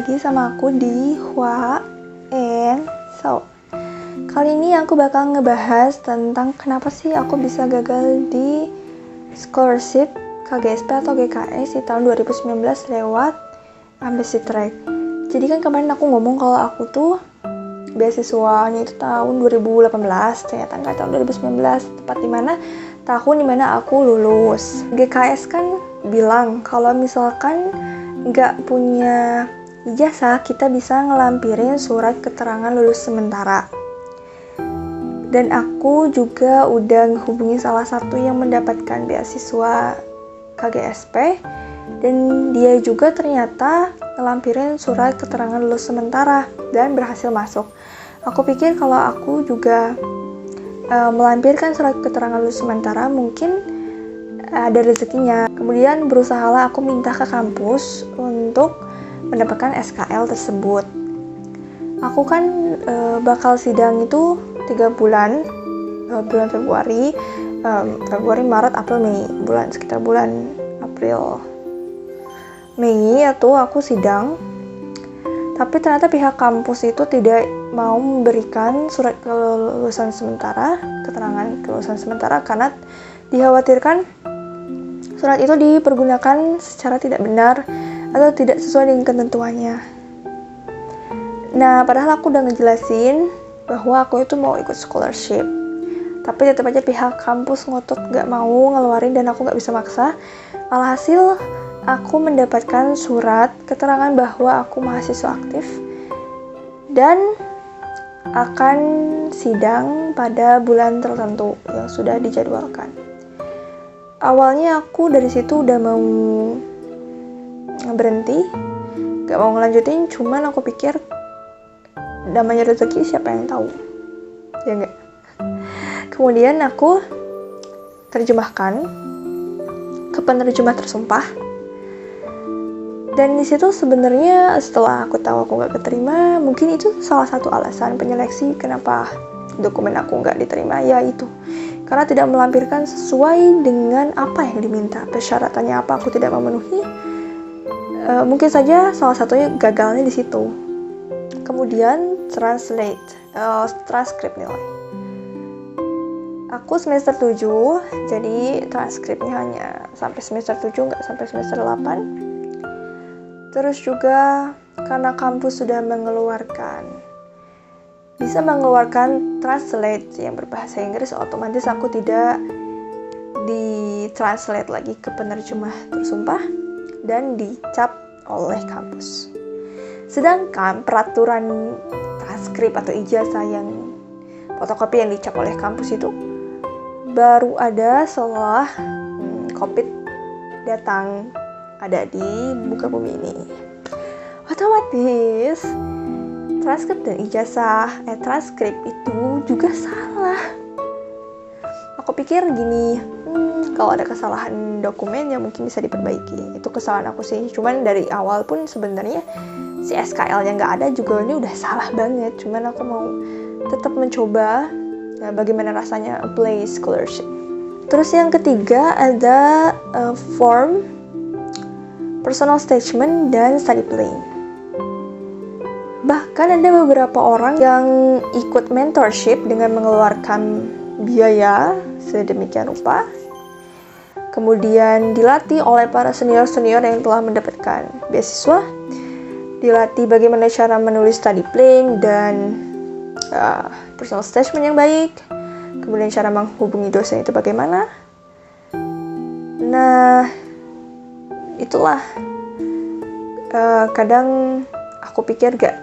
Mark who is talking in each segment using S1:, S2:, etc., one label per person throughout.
S1: lagi sama aku di Hua and So. Kali ini aku bakal ngebahas tentang kenapa sih aku bisa gagal di scholarship KGSP atau GKS di tahun 2019 lewat Ambassador Track. Jadi kan kemarin aku ngomong kalau aku tuh beasiswanya itu tahun 2018, ternyata nggak tahun 2019, tepat tahun dimana aku lulus. GKS kan bilang kalau misalkan nggak punya ijazah, kita bisa ngelampirin surat keterangan lulus sementara. Dan aku juga udah menghubungi salah satu yang mendapatkan beasiswa KGSP, dan dia juga ternyata ngelampirin surat keterangan lulus sementara dan berhasil masuk. Aku pikir kalau aku juga melampirkan surat keterangan lulus sementara mungkin ada rezekinya. Kemudian berusahalah aku minta ke kampus untuk mendapatkan SKL tersebut. Aku kan bakal sidang itu 3 bulan, bulan Februari, Maret, April, Mei, sekitar bulan April, Mei atau aku sidang. Tapi ternyata pihak kampus itu tidak mau memberikan surat kelulusan sementara, keterangan kelulusan sementara, karena dikhawatirkan surat itu dipergunakan secara tidak benar atau tidak sesuai dengan ketentuannya. Nah, padahal aku udah ngejelasin bahwa aku itu mau ikut scholarship, tapi tetap aja pihak kampus ngotot gak mau ngeluarin dan aku gak bisa maksa. Alhasil aku mendapatkan surat keterangan bahwa aku mahasiswa aktif dan akan sidang pada bulan tertentu yang sudah dijadwalkan. Awalnya aku dari situ udah mau berhenti, gak mau ngelanjutin, cuman aku pikir namanya rezeki siapa yang tahu, ya enggak. Kemudian aku terjemahkan ke penerjemah tersumpah, dan di situ sebenarnya setelah aku tahu aku nggak keterima, mungkin itu salah satu alasan penyeleksi kenapa dokumen aku nggak diterima, yaitu karena tidak melampirkan sesuai dengan apa yang diminta, persyaratannya apa aku tidak memenuhi. Mungkin saja salah satunya gagalnya di situ. Kemudian transkrip nilai. Aku semester 7, jadi transkripnya hanya sampai semester 7, nggak sampai semester 8. Terus juga karena kampus sudah bisa mengeluarkan translate yang berbahasa Inggris, otomatis aku tidak ditranslate lagi ke penerjemah tersumpah dan dicap oleh kampus. Sedangkan peraturan transkrip atau ijazah yang fotokopi yang dicap oleh kampus itu baru ada setelah COVID datang ada di muka bumi ini. Otomatis transkrip dan transkrip itu juga salah. Aku pikir gini, kalau ada kesalahan dokumen ya mungkin bisa diperbaiki. Itu kesalahan aku sih. Cuman dari awal pun sebenarnya si SKL-nya nggak ada juga, ini udah salah banget. Cuman aku mau tetap mencoba bagaimana rasanya apply scholarship. Terus yang ketiga ada form personal statement dan study plan. Bahkan ada beberapa orang yang ikut mentorship dengan mengeluarkan biaya sedemikian rupa, kemudian dilatih oleh para senior-senior yang telah mendapatkan beasiswa, dilatih bagaimana cara menulis study plan dan personal statement yang baik, kemudian cara menghubungi dosen itu bagaimana. Nah, itulah kadang aku pikir gak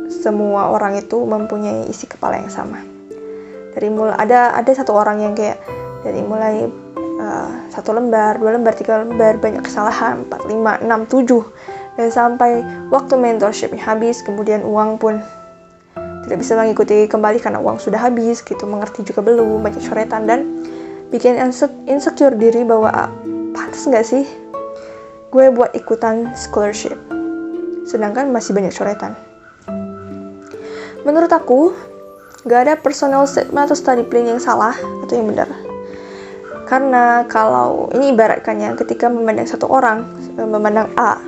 S1: semua orang itu mempunyai isi kepala yang sama. Dari mulai ada satu orang yang kayak dari mulai 1 lembar, 2 lembar, 3 lembar, banyak kesalahan, 4, 5, 6, 7, dan sampai waktu mentorshipnya habis, kemudian uang pun tidak bisa mengikuti kembali karena uang sudah habis gitu, mengerti juga belum, banyak coretan, dan bikin insecure diri bahwa pantas nggak sih gue buat ikutan scholarship sedangkan masih banyak coretan. Menurut aku gak ada personal statement atau study plan yang salah atau yang benar. Karena kalau ini ibaratkannya ketika memandang satu orang, memandang A,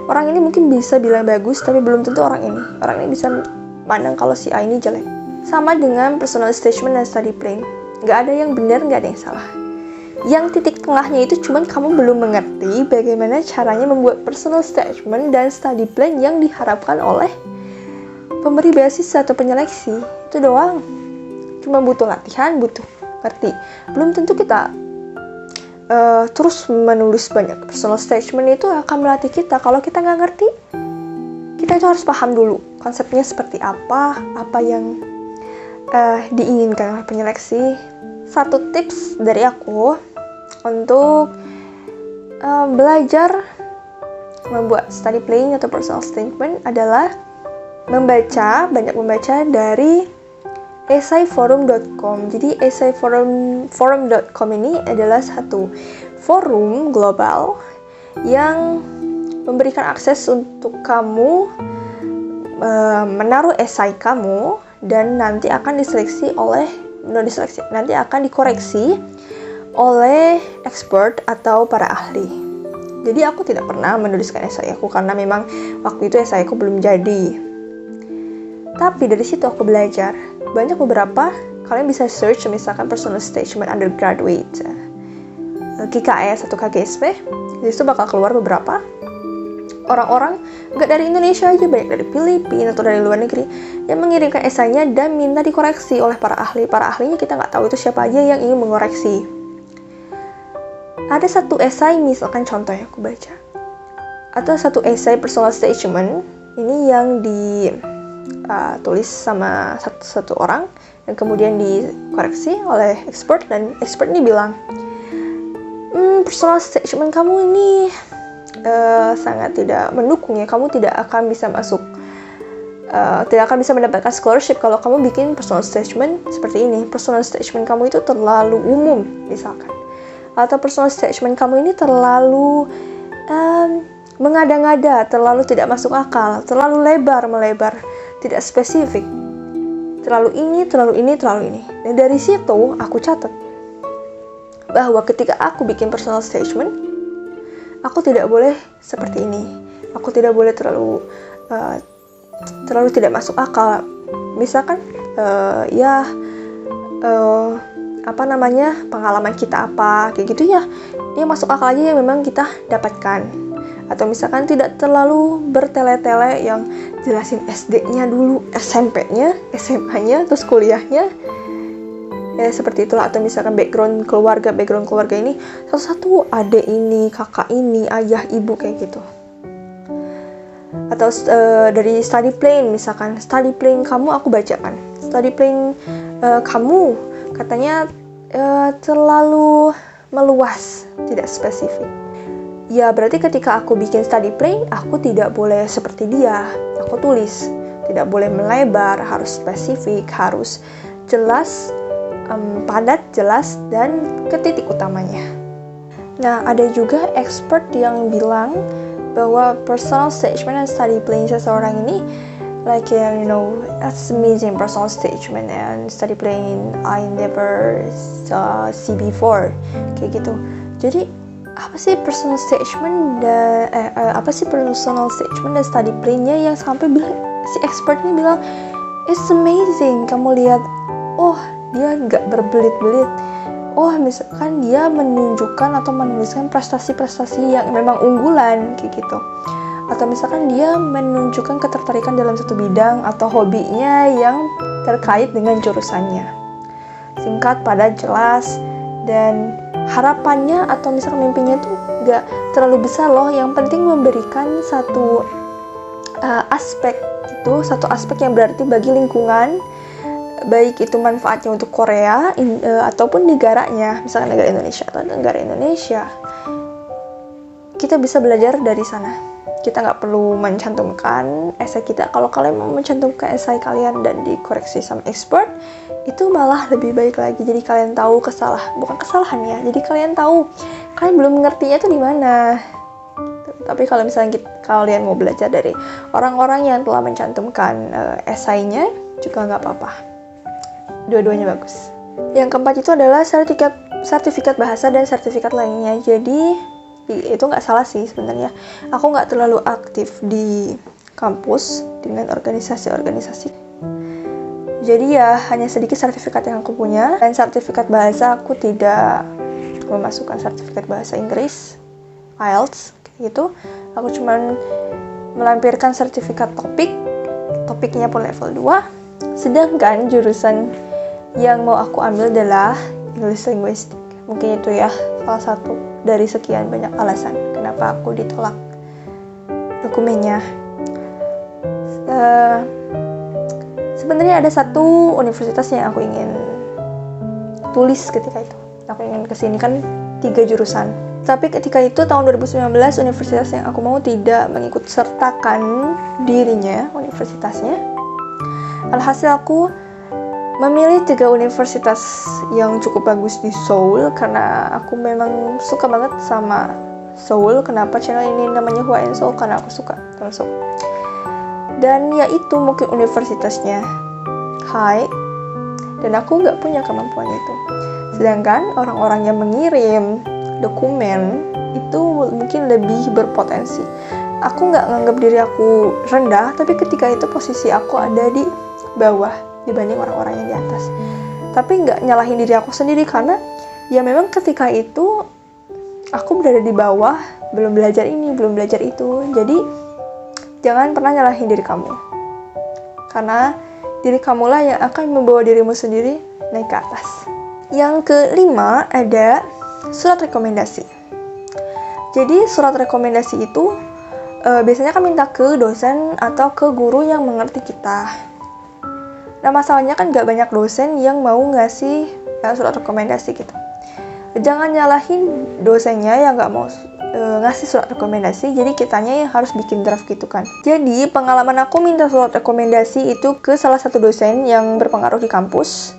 S1: Orang ini mungkin bisa bilang bagus, tapi belum tentu orang ini bisa pandang kalau si A ini jelek. Sama dengan personal statement dan study plan. Nggak ada yang benar, nggak ada yang salah. Yang titik tengahnya itu cuman kamu belum mengerti bagaimana caranya membuat personal statement dan study plan yang diharapkan oleh pemberi beasiswa atau penyeleksi. Itu doang. Cuma butuh latihan, butuh ngerti. Belum tentu kita terus menulis banyak personal statement itu akan melatih kita. Kalau kita nggak ngerti, kita itu harus paham dulu konsepnya seperti apa yang diinginkan oleh penyeleksi. Satu tips dari aku untuk belajar membuat study plan atau personal statement adalah banyak membaca dari essayforum.com. Jadi essayforum.com ini adalah satu forum global yang memberikan akses untuk kamu menaruh esai kamu dan nanti akan nanti akan dikoreksi oleh expert atau para ahli. Jadi aku tidak pernah menuliskan esai aku karena memang waktu itu esai aku belum jadi. Tapi dari situ aku belajar. Banyak beberapa, kalian bisa search misalkan personal statement undergraduate KKS atau KGSP. Di situ bakal keluar beberapa orang-orang, nggak dari Indonesia aja, banyak dari Filipina atau dari luar negeri yang mengirimkan esainya dan minta dikoreksi oleh para ahli. Para ahlinya kita nggak tahu itu siapa aja yang ingin mengoreksi. Ada satu esai, misalkan contohnya aku baca, atau satu esai personal statement ini yang ditulis sama satu orang dan kemudian dikoreksi oleh expert, dan expert ini bilang, personal statement kamu ini sangat tidak mendukung ya, kamu tidak akan bisa masuk, tidak akan bisa mendapatkan scholarship kalau kamu bikin personal statement seperti ini. Personal statement kamu itu terlalu umum misalkan, atau personal statement kamu ini terlalu mengada-ngada, terlalu tidak masuk akal, terlalu melebar, tidak spesifik, terlalu ini. Dan dari situ aku catat bahwa ketika aku bikin personal statement, aku tidak boleh seperti ini. Aku tidak boleh terlalu tidak masuk akal. Misalkan pengalaman kita apa kayak gitu ya, dia masuk akal aja yang memang kita dapatkan. Atau misalkan tidak terlalu bertele-tele yang jelasin SD-nya dulu, SMP-nya, SMA-nya, terus kuliahnya. Seperti itulah. Atau misalkan background keluarga ini satu-satu, adik ini, kakak ini, ayah, ibu, kayak gitu. Atau dari study plan, misalkan study plan kamu aku bacakan. Study plan kamu katanya terlalu meluas, tidak spesifik. Ya berarti ketika aku bikin study plan, aku tidak boleh seperti dia. Aku tulis, tidak boleh melebar, harus spesifik, harus jelas, padat, jelas, dan ke titik utamanya. Nah, ada juga expert yang bilang bahwa personal statement and study plan seseorang ini that's amazing personal statement and study plan I never see before, kayak gitu. Jadi apa sih personal statement dan study plan-nya yang sampai si expert ini bilang it's amazing. Kamu lihat, dia nggak berbelit-belit. Misalkan dia menunjukkan atau menuliskan prestasi-prestasi yang memang unggulan kayak gitu. Atau misalkan dia menunjukkan ketertarikan dalam satu bidang atau hobinya yang terkait dengan jurusannya. Singkat, padat, jelas, dan harapannya atau misalkan mimpinya tuh nggak terlalu besar loh. Yang penting memberikan satu aspek yang berarti bagi lingkungan, baik itu manfaatnya untuk Korea ataupun negaranya, misalkan negara Indonesia atau negara Indonesia. Kita bisa belajar dari sana. Kita nggak perlu mencantumkan esai kita. Kalau kalian mau mencantumkan esai kalian dan dikoreksi sama expert, itu malah lebih baik lagi. Jadi kalian tahu bukan kesalahan ya. Jadi kalian tahu kalian belum mengertinya itu di mana. Tapi kalau misalnya kalian mau belajar dari orang-orang yang telah mencantumkan esainya, juga nggak apa-apa. Dua-duanya bagus. Yang keempat itu adalah sertifikat bahasa dan sertifikat lainnya. Jadi itu nggak salah sih sebenarnya. Aku nggak terlalu aktif di kampus dengan organisasi-organisasi. Jadi ya hanya sedikit sertifikat yang aku punya, dan sertifikat bahasa aku tidak memasukkan sertifikat bahasa Inggris, IELTS kayak gitu. Aku cuman melampirkan sertifikat topiknya pun level 2. Sedangkan jurusan yang mau aku ambil adalah English Linguistic. Mungkin itu ya salah satu dari sekian banyak alasan kenapa aku ditolak dokumennya. Sebenarnya ada satu universitas yang aku ingin tulis ketika itu. Aku ingin kesini, kan 3 jurusan. Tapi ketika itu tahun 2019 universitas yang aku mau tidak mengikut sertakan dirinya, universitasnya. Alhasil aku memilih 3 universitas yang cukup bagus di Seoul karena aku memang suka banget sama Seoul. Kenapa channel ini namanya Hua in Seoul? Karena aku suka sama Seoul. Dan yaitu mungkin universitasnya high, dan aku nggak punya kemampuan itu. Sedangkan orang-orang yang mengirim dokumen itu mungkin lebih berpotensi. Aku nggak nganggap diri aku rendah, tapi ketika itu posisi aku ada di bawah dibanding orang-orang yang di atas. Tapi nggak nyalahin diri aku sendiri, karena ya memang ketika itu aku berada di bawah, belum belajar ini, belum belajar itu. Jadi jangan pernah nyalahin diri kamu, karena diri kamulah yang akan membawa dirimu sendiri naik ke atas. Yang kelima ada surat rekomendasi. Jadi surat rekomendasi itu biasanya kan minta ke dosen atau ke guru yang mengerti kita. Nah masalahnya kan gak banyak dosen yang mau ngasih surat rekomendasi gitu. Jangan nyalahin dosennya yang gak mau ngasih surat rekomendasi, jadi kitanya yang harus bikin draft gitu kan. Jadi pengalaman aku minta surat rekomendasi itu ke salah satu dosen yang berpengaruh di kampus.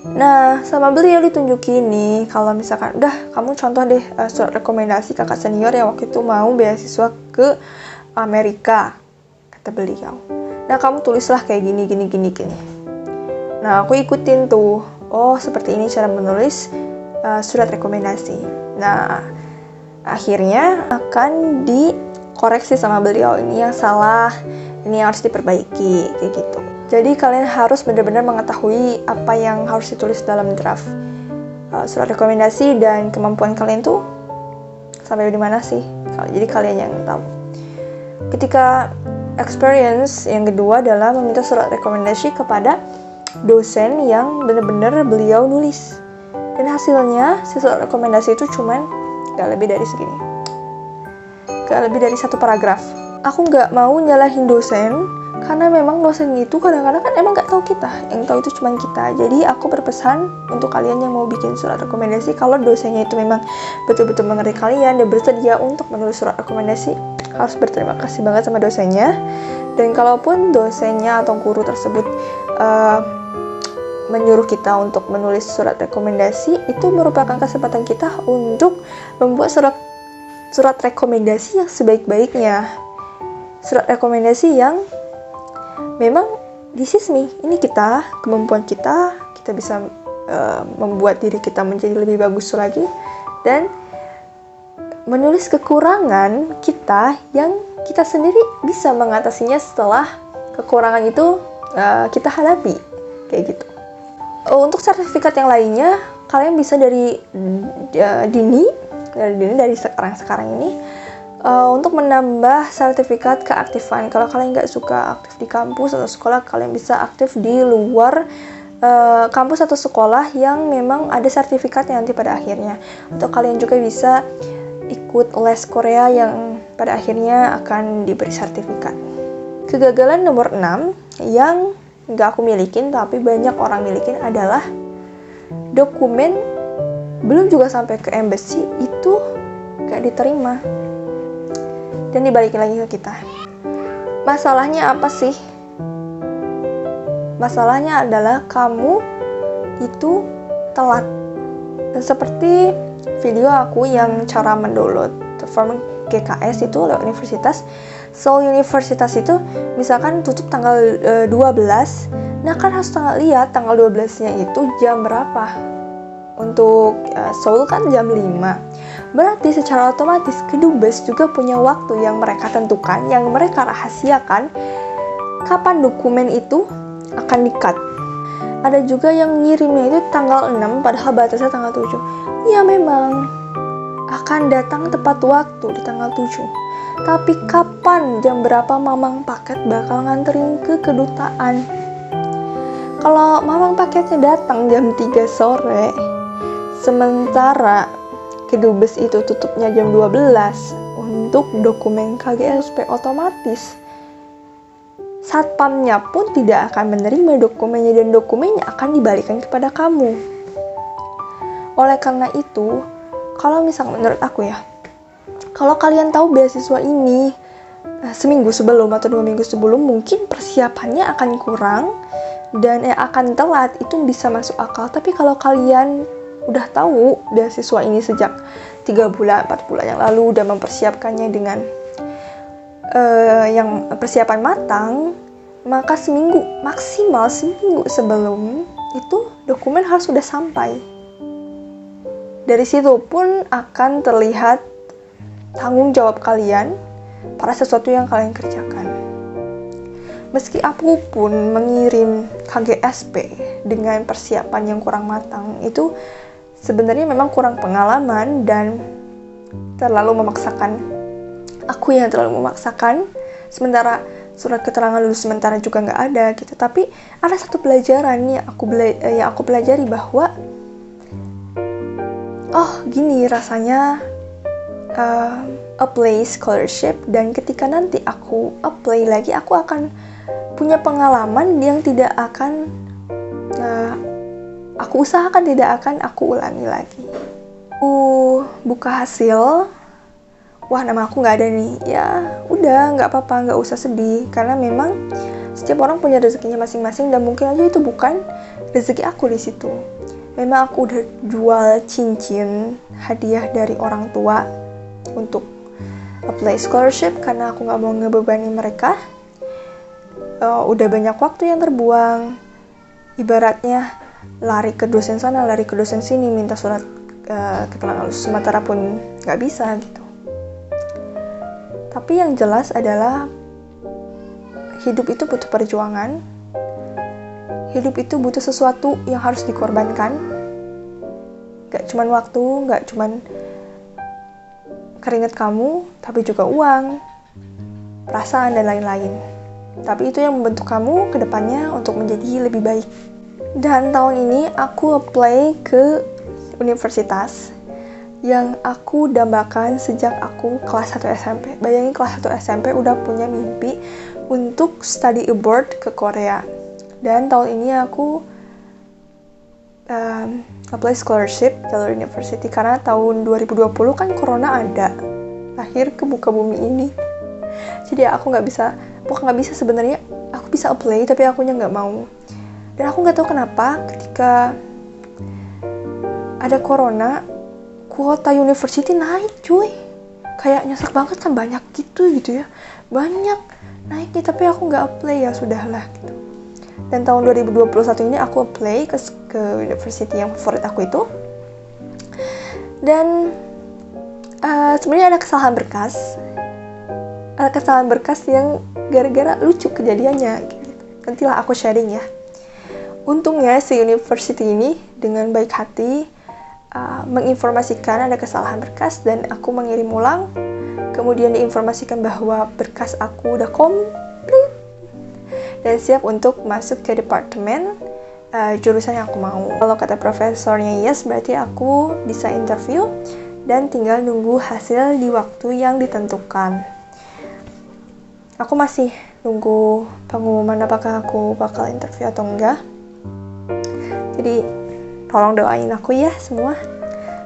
S1: Nah sama beliau ditunjukin nih, kalau misalkan udah kamu contoh deh surat rekomendasi kakak senior yang waktu itu mau beasiswa ke Amerika, kata beliau. Nah kamu tulislah kayak gini. Nah aku ikutin tuh, oh seperti ini cara menulis surat rekomendasi. Nah akhirnya akan dikoreksi sama beliau, ini yang salah, ini yang harus diperbaiki, kayak gitu. Jadi kalian harus benar-benar mengetahui apa yang harus ditulis dalam draft surat rekomendasi, dan kemampuan kalian tuh sampai di mana sih. Jadi kalian yang tahu. Ketika experience yang kedua adalah meminta surat rekomendasi kepada dosen yang benar-benar beliau nulis. Dan hasilnya si surat rekomendasi itu cuman gak lebih dari segini, gak lebih dari 1 paragraf. Aku gak mau nyalahin dosen, karena memang dosen itu kadang-kadang kan emang gak tahu kita, yang tahu itu cuma kita. Jadi aku berpesan untuk kalian yang mau bikin surat rekomendasi, kalau dosennya itu memang betul-betul mengerti kalian dan bersedia untuk menulis surat rekomendasi, harus berterima kasih banget sama dosennya. Dan kalaupun dosennya atau guru tersebut menyuruh kita untuk menulis surat rekomendasi, itu merupakan kesempatan kita untuk membuat surat rekomendasi yang sebaik-baiknya. Surat rekomendasi yang memang this is me, ini kita, kemampuan kita bisa membuat diri kita menjadi lebih bagus lagi, dan menulis kekurangan kita yang kita sendiri bisa mengatasinya setelah kekurangan itu kita hadapi, kayak gitu. Untuk sertifikat yang lainnya, kalian bisa dari sekarang ini untuk menambah sertifikat keaktifan. Kalau kalian nggak suka aktif di kampus atau sekolah, kalian bisa aktif di luar kampus atau sekolah yang memang ada sertifikatnya nanti pada akhirnya. Atau kalian juga bisa ikut les Korea yang pada akhirnya akan diberi sertifikat. Kegagalan nomor 6 yang nggak aku milikin tapi banyak orang milikin adalah dokumen belum juga sampai ke embassy itu nggak diterima dan dibalikin lagi ke kita. Masalahnya apa sih? Masalahnya adalah kamu itu telat. Dan seperti video aku yang cara mendownload form GKS itu lewat universitas, Seoul Universitas itu misalkan tutup tanggal 12, nah kan harus lihat tanggal 12-nya itu jam berapa. Untuk Seoul kan jam 5. Berarti secara otomatis kedubes juga punya waktu yang mereka tentukan, yang mereka rahasiakan kapan dokumen itu akan di-cut. Ada juga yang ngirimnya itu tanggal 6 padahal batasnya tanggal 7. Ya memang akan datang tepat waktu di tanggal 7. Tapi kapan, jam berapa mamang paket bakal nganterin ke kedutaan? Kalau mamang paketnya datang jam 3 sore, sementara kedubes itu tutupnya jam 12 untuk dokumen KGSP, otomatis satpamnya pun tidak akan menerima dokumennya dan dokumennya akan dibalikan kepada kamu. Oleh karena itu, kalau misalnya menurut aku ya, kalau kalian tahu beasiswa ini seminggu sebelum atau 2 minggu sebelum, mungkin persiapannya akan kurang dan akan telat, itu bisa masuk akal. Tapi kalau kalian udah tahu beasiswa ini sejak 3 bulan, 4 bulan yang lalu, udah mempersiapkannya dengan yang persiapan matang, maka maksimal seminggu sebelum itu dokumen harus sudah sampai. Dari situ pun akan terlihat tanggung jawab kalian pada sesuatu yang kalian kerjakan. Meski aku pun mengirim KGSP dengan persiapan yang kurang matang, itu sebenarnya memang kurang pengalaman dan terlalu memaksakan. Aku yang terlalu memaksakan, sementara surat keterangan lulus sementara juga nggak ada gitu. Tapi ada satu pelajaran yang aku pelajari bahwa gini rasanya apply scholarship, dan ketika nanti aku apply lagi, aku akan punya pengalaman yang tidak akan aku usahakan tidak akan aku ulangi lagi. Buka hasil, wah nama aku nggak ada nih, ya udah nggak apa-apa, nggak usah sedih, karena memang setiap orang punya rezekinya masing-masing dan mungkin aja itu bukan rezeki aku di situ. Memang aku udah jual cincin hadiah dari orang tua untuk apply scholarship karena aku nggak mau ngebebani mereka. Udah banyak waktu yang terbuang, ibaratnya lari ke dosen sana, lari ke dosen sini, minta surat keterangan lulus sementara pun nggak bisa gitu. Tapi yang jelas adalah hidup itu butuh perjuangan. Hidup itu butuh sesuatu yang harus dikorbankan. Gak cuman waktu, gak cuman keringat kamu, tapi juga uang, perasaan, dan lain-lain. Tapi itu yang membentuk kamu ke depannya untuk menjadi lebih baik. Dan tahun ini aku apply ke universitas yang aku dambakan sejak aku kelas 1 SMP. Bayangin kelas 1 SMP udah punya mimpi untuk study abroad ke Korea. Dan tahun ini aku apply scholarship jalur university karena tahun 2020 kan corona ada. Lahir ke muka bumi ini. Jadi aku nggak bisa sebenarnya, aku bisa apply tapi akunya nggak mau. Dan aku nggak tahu kenapa ketika ada corona, kuota university naik cuy, kayak nyesek banget kan, banyak gitu ya, banyak naiknya, tapi aku nggak apply, ya sudahlah gitu. Dan tahun 2021 ini aku apply ke university yang favorit aku itu, dan sebenarnya ada kesalahan berkas yang gara-gara lucu kejadiannya gitu. Nantilah aku sharing ya. Untungnya si university ini dengan baik hati menginformasikan ada kesalahan berkas dan aku mengirim ulang, kemudian diinformasikan bahwa berkas aku udah komplit dan siap untuk masuk ke departemen jurusan yang aku mau. Kalau kata profesornya yes, berarti aku bisa interview dan tinggal nunggu hasil di waktu yang ditentukan. Aku masih nunggu pengumuman apakah aku bakal interview atau enggak. Jadi tolong doain aku ya semua.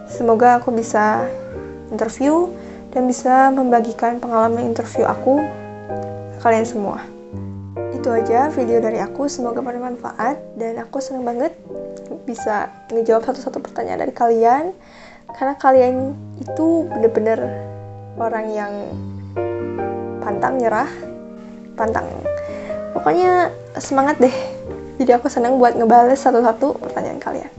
S1: Semoga aku bisa interview dan bisa membagikan pengalaman interview aku ke kalian semua. Itu aja video dari aku, semoga bermanfaat dan aku senang banget bisa ngejawab satu-satu pertanyaan dari kalian, karena kalian itu bener-bener orang yang pantang nyerah, pokoknya semangat deh. Jadi aku senang buat ngebales satu-satu pertanyaan kalian.